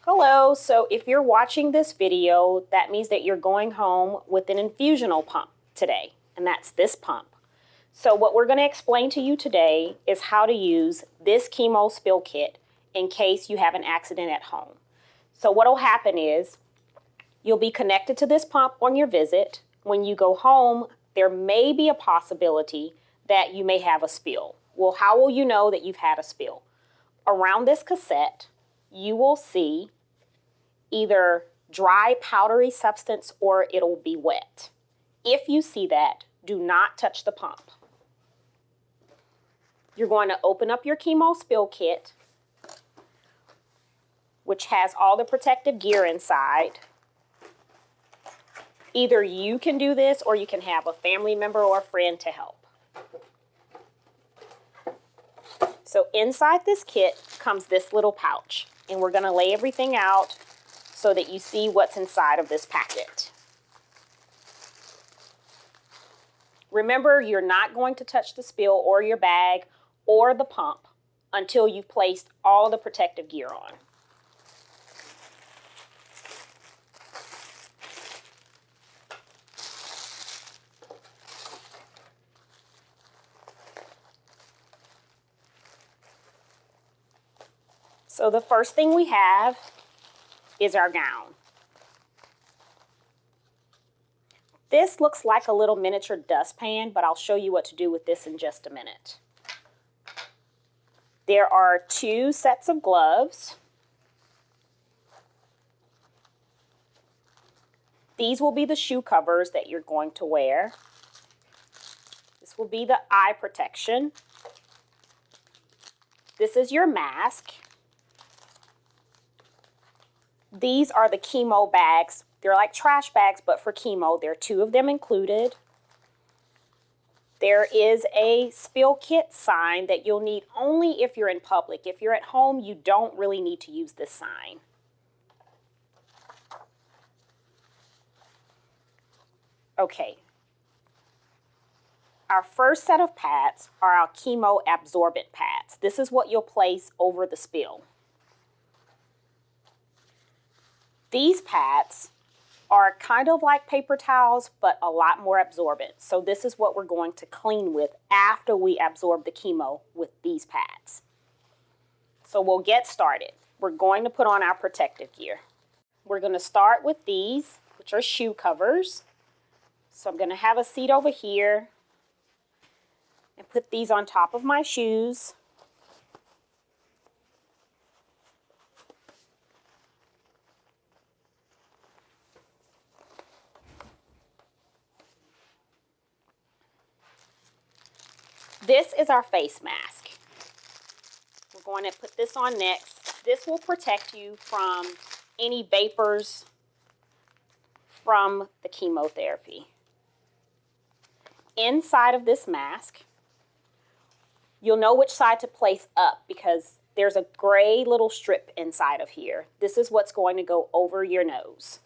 Hello, so if you're watching this video, that means that you're going home with an infusional pump today, and that's this pump. So what we're going to explain to you today is how to use this Chemo Spill Kit in case you have an accident at home. So what will happen is you'll be connected to this pump on your visit. When you go home, there may be a possibility that you may have a spill. Well, how will you know that you've had a spill? Around this cassette, you will see either dry powdery substance or it'll be wet. If you see that, do not touch the pump. You're going to open up your Chemo Spill Kit, which has all the protective gear inside. Either you can do this or you can have a family member or a friend to help. So inside this kit comes this little pouch, and we're going to lay everything out so that you see what's inside of this packet. Remember, you're not going to touch the spill or your bag or the pump until you've placed all the protective gear on. So the first thing we have is our gown. This looks like a little miniature dustpan, but I'll show you what to do with this in just a minute. There are 2 sets of gloves. These will be the shoe covers that you're going to wear. This will be the eye protection. This is your mask. These are the chemo bags. They're like trash bags, but for chemo. There are 2 of them included. There is a spill kit sign that you'll need only if you're in public. If you're at home, you don't really need to use this sign. Okay. Our first set of pads are our chemo absorbent pads. This is what you'll place over the spill. These pads are kind of like paper towels, but a lot more absorbent. So this is what we're going to clean with after we absorb the chemo with these pads. So we'll get started. We're going to put on our protective gear. We're going to start with these, which are shoe covers. So I'm going to have a seat over here and put these on top of my shoes. This is our face mask. We're going to put this on next. This will protect you from any vapors from the chemotherapy. Inside of this mask, you'll know which side to place up because there's a gray little strip inside of here. This is what's going to go over your nose.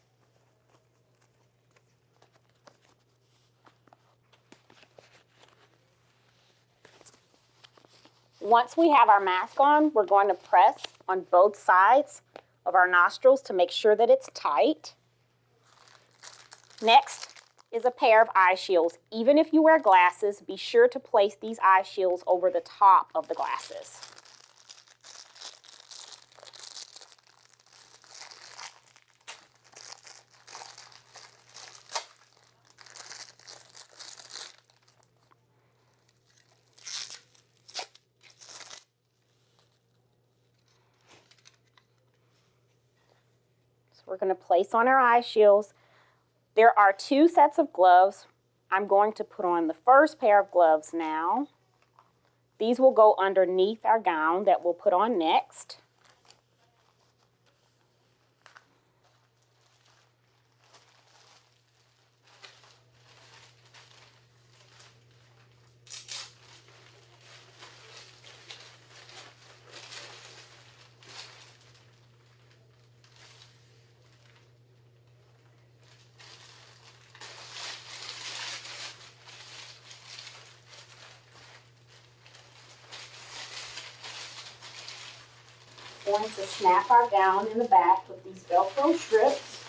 Once we have our mask on, we're going to press on both sides of our nostrils to make sure that it's tight. Next is a pair of eye shields. Even if you wear glasses, be sure to place these eye shields over the top of the glasses. We're going to place on our eye shields. There are 2 sets of gloves. I'm going to put on the first pair of gloves now. These will go underneath our gown that we'll put on next. going to snap our gown in the back with these Velcro strips.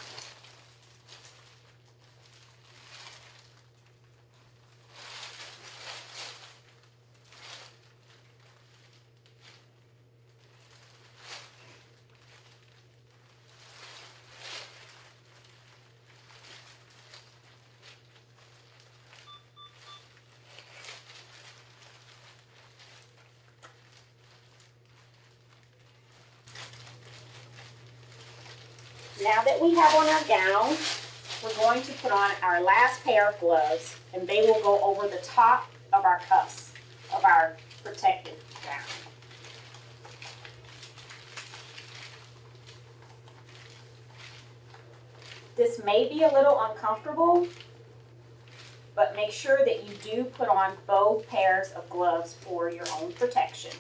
Now that we have on our gown, we're going to put on our last pair of gloves, and they will go over the top of our cuffs of our protective gown. This may be a little uncomfortable, but make sure that you do put on both pairs of gloves for your own protection.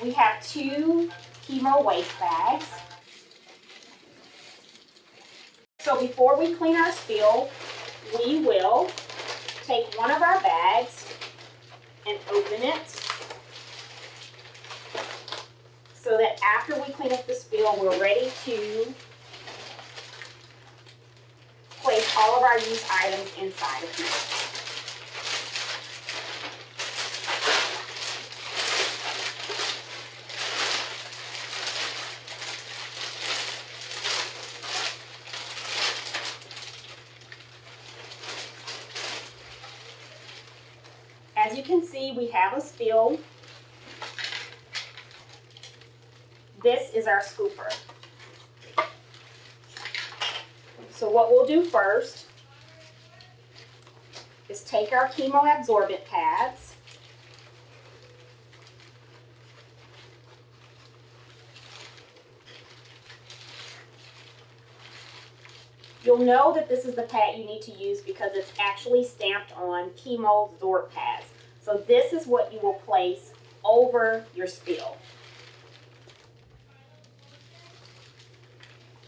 We have 2 Chemo waste bags. So before we clean our spill, we will take one of our bags and open it so that after we clean up the spill, we're ready to place all of our used items inside of here. As you can see, we have a spill. This is our scooper. So what we'll do first is take our Chemo absorbent pads, you'll know that this is the pad you need to use because it's actually stamped on Chemo Absorb pads. So this is what you will place over your spill.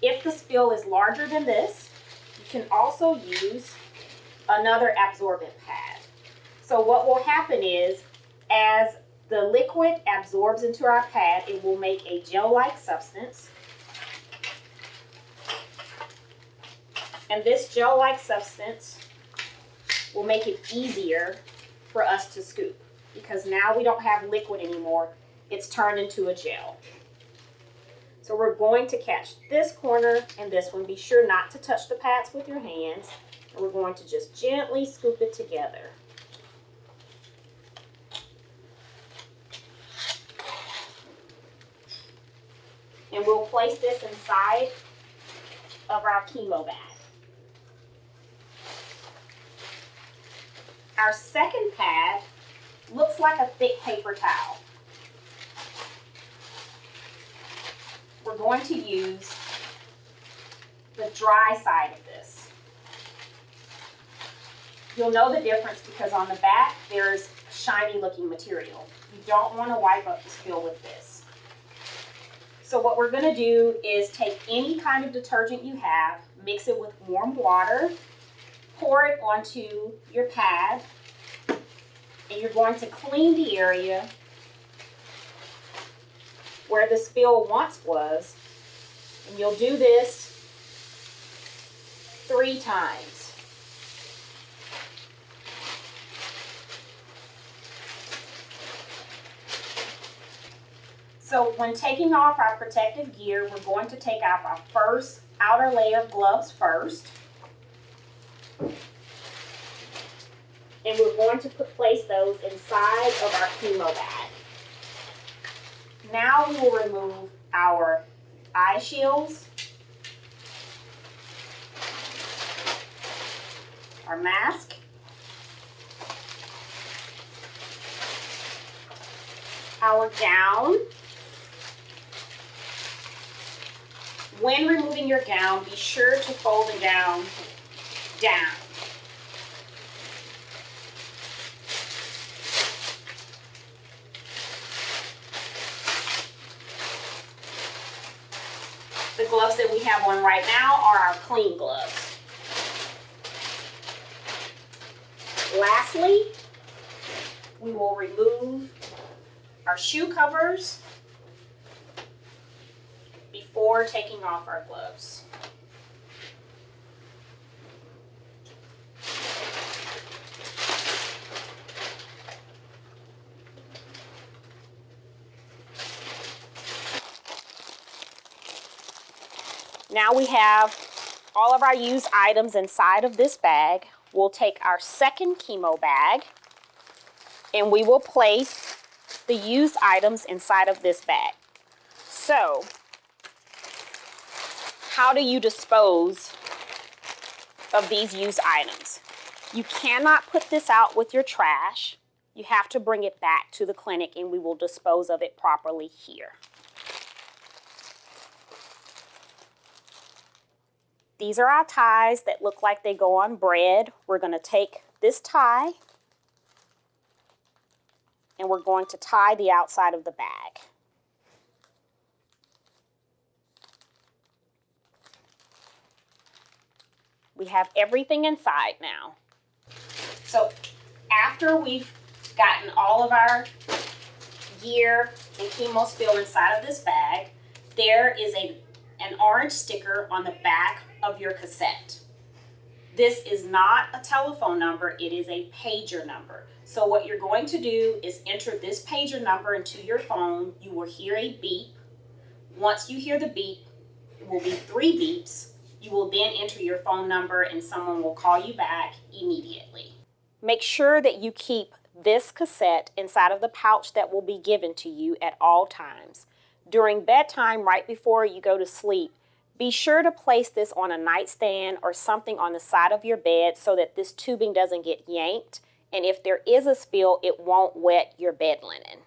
If the spill is larger than this, you can also use another absorbent pad. So what will happen is, as the liquid absorbs into our pad, it will make a gel-like substance. And this gel-like substance will make it easier for us to scoop, because now we don't have liquid anymore. It's turned into a gel. So we're going to catch this corner and this one. Be sure not to touch the pads with your hands. And we're going to just gently scoop it together. And we'll place this inside of our Chemo bag. Our second pad looks like a thick paper towel. We're going to use the dry side of this. You'll know the difference because on the back there's shiny looking material. You don't want to wipe up the spill with this. So what we're going to do is take any kind of detergent you have, mix it with warm water, pour it onto your pad, and you're going to clean the area where the spill once was, and you'll do this 3 times. So when taking off our protective gear, we're going to take off our first outer layer of gloves first. And we're going to place those inside of our Chemo bag. Now we will remove our eye shields, our mask, our gown. When removing your gown, be sure to fold the gown down. gloves that we have on right now are our clean gloves. Lastly, we will remove our shoe covers before taking off our gloves. Now we have all of our used items inside of this bag. We'll take our second chemo bag and we will place the used items inside of this bag. So, how do you dispose of these used items? You cannot put this out with your trash. You have to bring it back to the clinic and we will dispose of it properly here. These are our ties that look like they go on bread. We're going to take this tie and we're going to tie the outside of the bag. We have everything inside now. So after we've gotten all of our gear and chemo spill inside of this bag, there is an orange sticker on the back of your cassette. This is not a telephone number, it is a pager number. So what you're going to do is enter this pager number into your phone. You will hear a beep. Once you hear the beep, it will be 3 beeps. You will then enter your phone number and someone will call you back immediately. Make sure that you keep this cassette inside of the pouch that will be given to you at all times. During bedtime, right before you go to sleep, be sure to place this on a nightstand or something on the side of your bed so that this tubing doesn't get yanked. And if there is a spill, it won't wet your bed linen.